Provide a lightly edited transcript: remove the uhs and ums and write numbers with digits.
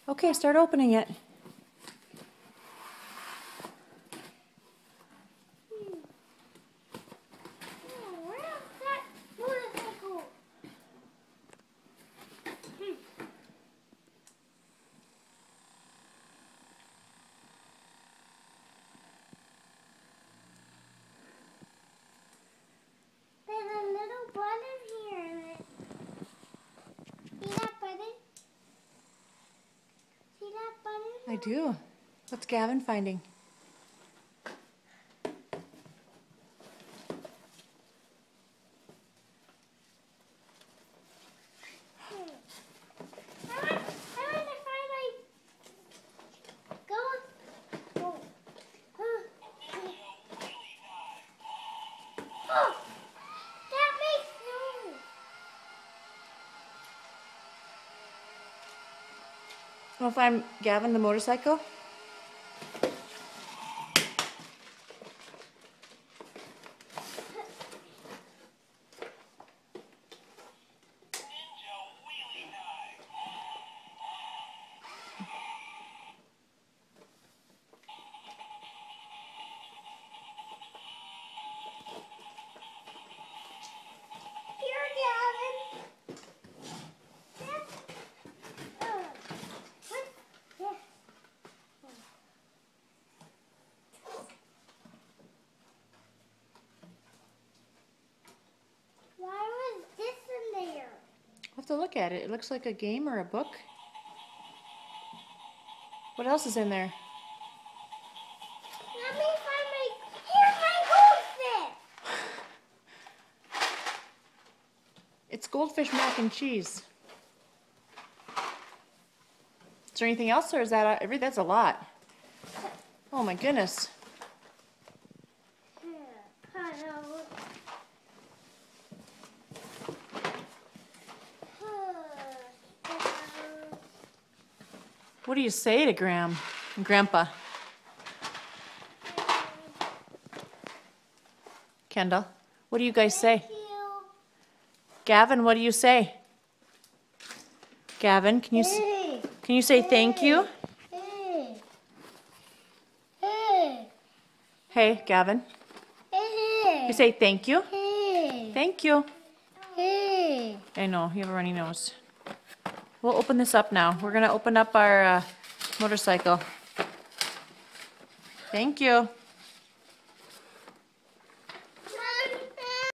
Okay, start opening it. I do. What's Gavin finding? Want to find Gavin the motorcycle? I'll have to look at it. It looks like a game or a book. What else is in there? Let me find here's my goldfish! It's goldfish mac and cheese. Is there anything else, or is that that's a lot? Oh my goodness. What do you say to Graham and Grandpa? Kendall, what do you guys say? Gavin, what do you say? Gavin, can you say thank you? Hey, Gavin. You say thank you? Thank you. I know, you have a runny nose. We'll open this up now. We're going to open up our motorcycle. Thank you.